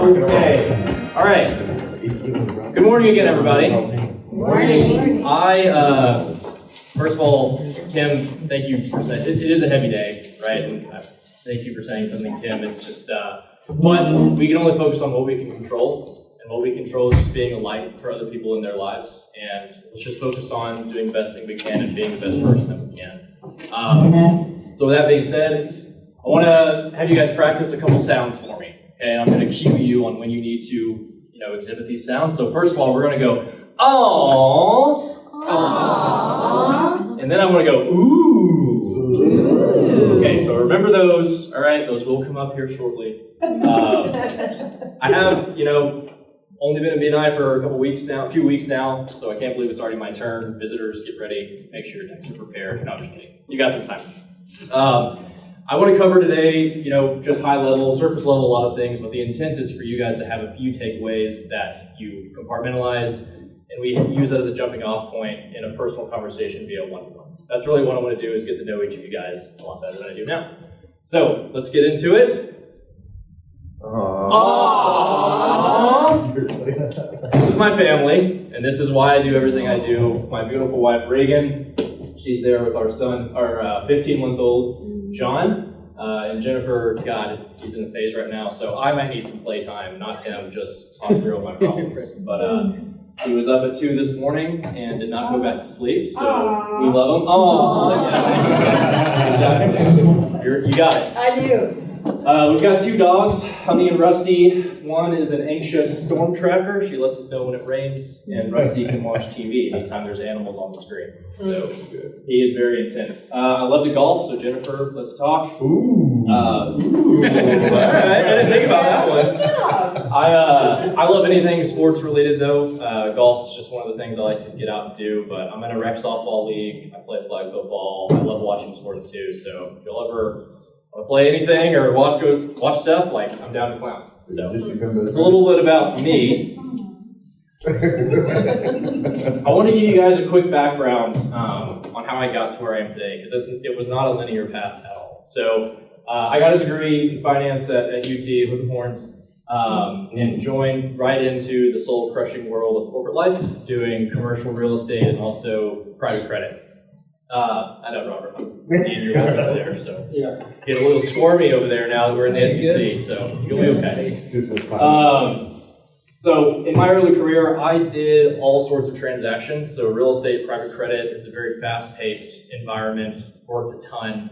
Okay. All right. Good morning again, everybody. Morning. First of all, Kim, thank you for saying it is a heavy day, right? And thank you for saying something, Kim. It's just, but we can only focus on what we can control, and what we control is just being a light for other people in their lives. And let's just focus on doing the best thing we can and being the best person that we can. So with that being said, I want to have you guys practice a couple sounds for me. Okay, and I'm going to cue you on when you need to, exhibit these sounds. So first of all, we're going to go, aww. Aww. And then I'm going to go, ooh. Ooh. Okay, so remember those. All right, those will come up here shortly. I have, only been in BNI for a few weeks now, so I can't believe it's already my turn. Visitors, get ready. Make sure your decks are prepared. No, I'm just kidding. You got some time. I want to cover today, just high level, surface level, a lot of things, but the intent is for you guys to have a few takeaways that you compartmentalize, and we use that as a jumping off point in a personal conversation via one-to-one. That's really what I want to do, is get to know each of you guys a lot better than I do now. So, let's get into it. Aww. This is my family, and this is why I do everything I do. My beautiful wife, Reagan, she's there with our son, our 15-month-old, John, and Jennifer, God, he's in a phase right now, so I might need some playtime, not him, just talk through all my problems. But he was up at 2 this morning and did not go back to sleep, so we love him. Oh, yeah, exactly. You got it. I do. We've got 2 dogs, Honey and Rusty. One is an anxious storm tracker. She lets us know when it rains, and Rusty can watch TV anytime there's animals on the screen. So he is very intense. I love to golf, so Jennifer, let's talk. Ooh. All right, I didn't think about that one. I love anything sports related though. Golf's just one of the things I like to get out and do, but I'm in a rec softball league. I play flag football. I love watching sports too, so if you'll ever want to play anything or watch stuff, I'm down to clown. So it's a little bit about me. I want to give you guys a quick background on how I got to where I am today, because it was not a linear path at all. So I got a degree in finance at UT with the Horns, and joined right into the soul-crushing world of corporate life, doing commercial real estate and also private credit. I know, Robert, I'm seeing your work over there, so get a little squirmy over there now that we're in the SEC, so you'll be okay. So in my early career, I did all sorts of transactions. So real estate, private credit, it's a very fast-paced environment, worked a ton,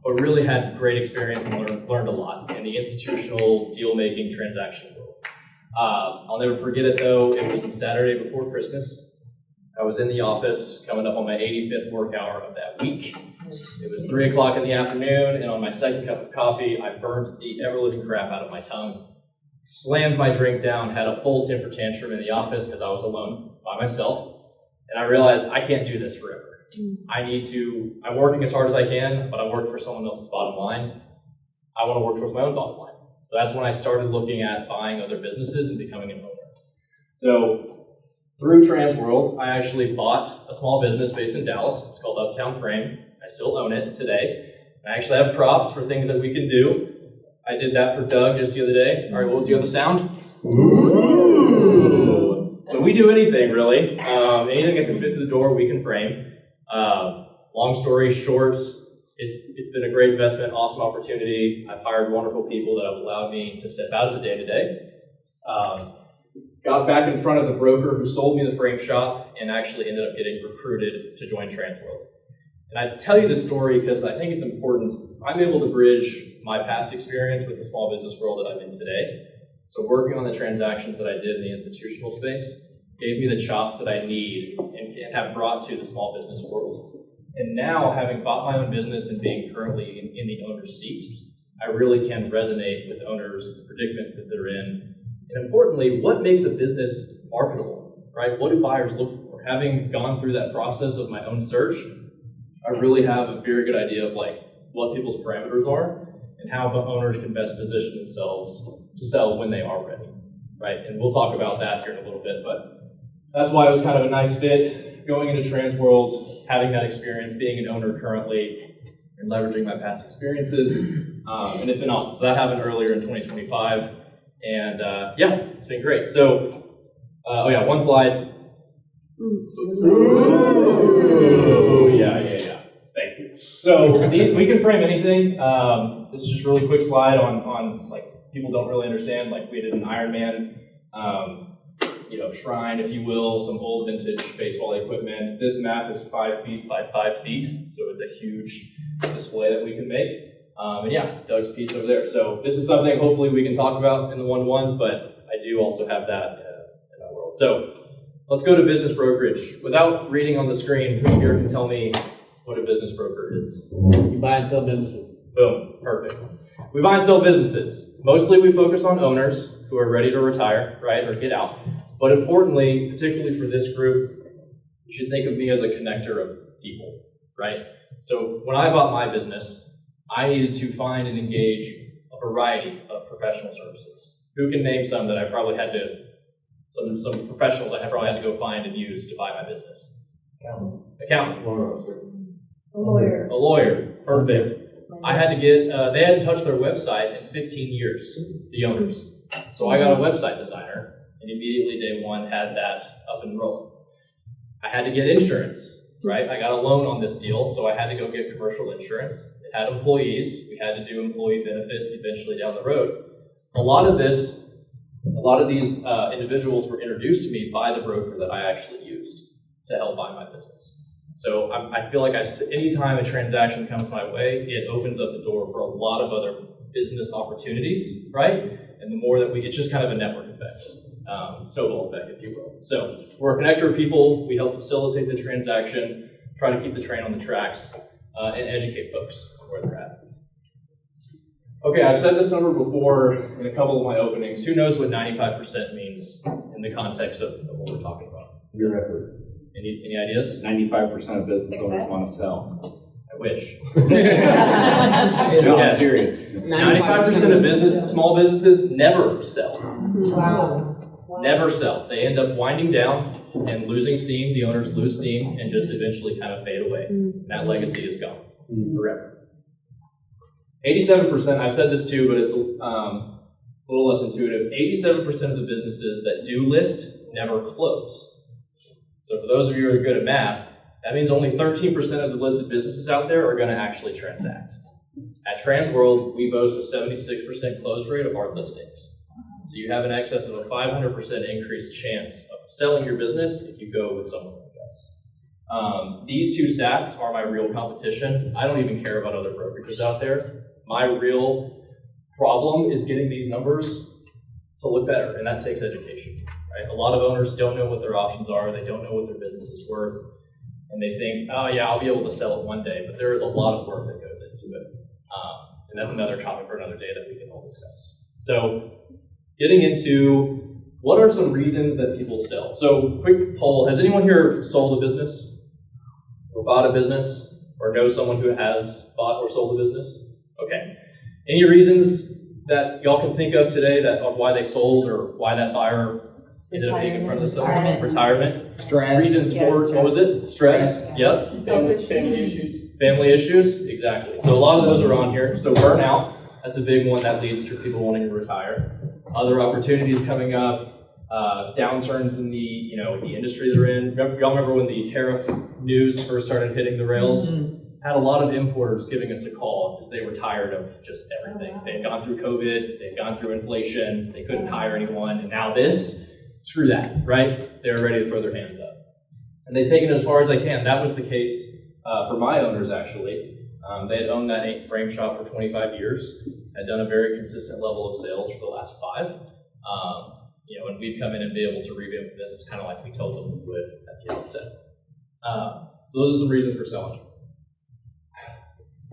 but really had great experience and learned a lot in the institutional deal-making transaction world. I'll never forget it though, it was the Saturday before Christmas. I was in the office coming up on my 85th work hour of that week. It was 3 o'clock in the afternoon, and on my second cup of coffee, I burnt the ever-living crap out of my tongue, slammed my drink down, had a full temper tantrum in the office because I was alone by myself, and I realized I can't do this forever. I'm working as hard as I can, but I'm working for someone else's bottom line. I want to work towards my own bottom line. So that's when I started looking at buying other businesses and becoming an owner. So through Transworld, I actually bought a small business based in Dallas. It's called Uptown Frame. I still own it today. I actually have props for things that we can do. I did that for Doug just the other day. All right, what was the other sound? Ooh. So we do anything, really. Anything that can fit through the door, we can frame. Long story short, it's been a great investment, awesome opportunity. I've hired wonderful people that have allowed me to step out of the day-to-day. Got back in front of the broker who sold me the frame shop and actually ended up getting recruited to join Transworld. And I tell you this story because I think it's important. I'm able to bridge my past experience with the small business world that I'm in today. So working on the transactions that I did in the institutional space gave me the chops that I need and have brought to the small business world. And now, having bought my own business and being currently in the owner's seat, I really can resonate with owners, the predicaments that they're in. And importantly, what makes a business marketable, right? What do buyers look for? Having gone through that process of my own search, I really have a very good idea of what people's parameters are and how owners can best position themselves to sell when they are ready, right? And we'll talk about that here in a little bit, but that's why it was kind of a nice fit going into Transworld, having that experience, being an owner currently, and leveraging my past experiences, and it's been awesome. So that happened earlier in 2025. And yeah, it's been great. So, one slide. Ooh, yeah. Thank you. So we can frame anything. This is just a really quick slide on like people don't really understand. Like we did an Ironman, shrine, if you will, some old vintage baseball equipment. This map is 5 feet by 5 feet, so it's a huge display that we can make. And yeah, Doug's piece over there. So this is something hopefully we can talk about in the one-to-ones, but I do also have that in my world. So let's go to business brokerage. Without reading on the screen, who here can tell me what a business broker is? You buy and sell businesses. Boom, perfect. We buy and sell businesses. Mostly we focus on owners who are ready to retire, right, or get out. But importantly, particularly for this group, you should think of me as a connector of people, right? So when I bought my business, I needed to find and engage a variety of professional services. Who can name some that I probably had to, some professionals I probably had to go find and use to buy my business? Accountant. A lawyer. A lawyer, perfect. I had to get, they hadn't touched their website in 15 years, the owners. So I got a website designer, and immediately day one had that up and rolling. I had to get insurance, right? I got a loan on this deal, so I had to go get commercial insurance. It had employees. We had to do employee benefits eventually down the road. A lot of these individuals were introduced to me by the broker that I actually used to help buy my business. So I feel like anytime a transaction comes my way, it opens up the door for a lot of other business opportunities, right? And the more that it's just kind of a network effect, snowball effect, if you will. So we're a connector of people. We help facilitate the transaction, try to keep the train on the tracks, and educate folks on where they're at. Okay, I've said this number before in a couple of my openings. Who knows what 95% means in the context of what we're talking about? Your effort. Any ideas? 95% of business owners want to sell. I wish. No, I'm serious. 95% of small businesses never sell. Wow. Never sell. They end up winding down and losing steam. The owners lose steam and just eventually kind of fade away. That legacy is gone forever. 87%, I've said this too, but it's a little less intuitive. 87% of the businesses that do list never close. So for those of you who are good at math, that means only 13% of the listed businesses out there are going to actually transact. At Transworld, we boast a 76% close rate of our listings. So you have an excess of a 500% increased chance of selling your business if you go with someone like us. These two stats are my real competition. I don't even care about other brokerages out there. My real problem is getting these numbers to look better, and that takes education. Right? A lot of owners don't know what their options are. They don't know what their business is worth. And they think, oh yeah, I'll be able to sell it one day. But there is a lot of work that goes into it. And that's another topic for another day that we can all discuss. So getting into what are some reasons that people sell. So quick poll, has anyone here sold a business? Or bought a business? Or know someone who has bought or sold a business? Okay. Any reasons that y'all can think of today of why they sold or why that buyer ended up being in front of the seller? Retirement. Stress. Reasons for, what was it? Stress. Yep. Family issues. Family issues, exactly. So a lot of those are on here. So burnout, that's a big one that leads to people wanting to retire. Other opportunities coming up, downturns in the industry they're in. Y'all remember when the tariff news first started hitting the rails? Had a lot of importers giving us a call because they were tired of just everything. They had gone through COVID, they'd gone through inflation, they couldn't hire anyone, and now this, screw that, right? They were ready to throw their hands up. And they've taken it as far as they can. That was the case for my owners, actually. They had owned that frame shop for 25 years, had done a very consistent level of sales for the last 5. And we've come in and be able to revamp the business kind of like we told them we would at the outset. So those are some reasons for selling.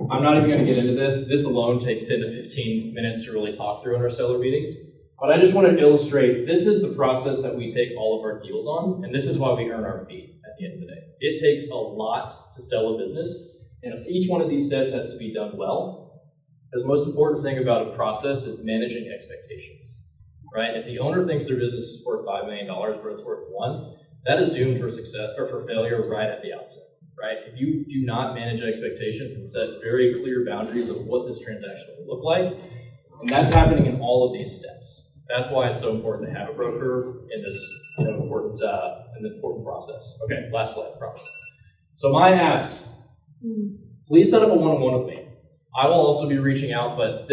I'm not even going to get into this. This alone takes 10 to 15 minutes to really talk through in our seller meetings. But I just want to illustrate, this is the process that we take all of our deals on, and this is why we earn our fee at the end of the day. It takes a lot to sell a business, and each one of these steps has to be done well. Because the most important thing about a process is managing expectations, right? If the owner thinks their business is worth $5 million, but it's worth $1 million, that is doomed for success or for failure right at the outset. Right? If you do not manage expectations and set very clear boundaries of what this transaction will look like, and that's happening in all of these steps. That's why it's so important to have a broker in this important process. Okay, last slide, promise. So my asks, please set up a one-on-one with me. I will also be reaching out, but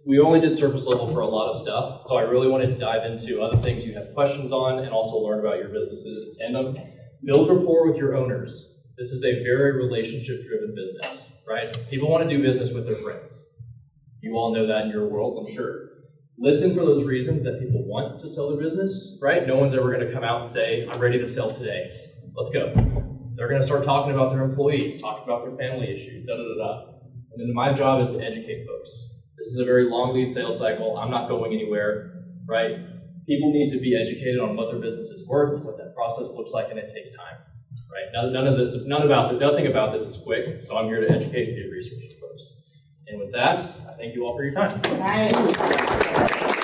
we only did surface level for a lot of stuff, so I really want to dive into other things you have questions on and also learn about your businesses in tandem. Build rapport with your owners. This is a very relationship-driven business, right? People want to do business with their friends. You all know that in your worlds, I'm sure. Listen for those reasons that people want to sell their business, right? No one's ever going to come out and say, I'm ready to sell today. Let's go. They're going to start talking about their employees, talking about their family issues, da-da-da-da. And then my job is to educate folks. This is a very long lead sales cycle. I'm not going anywhere, right? People need to be educated on what their business is worth, what that process looks like, and it takes time, right? Nothing about this is quick, so I'm here to educate and be a resource for folks. And with that, I thank you all for your time. Right.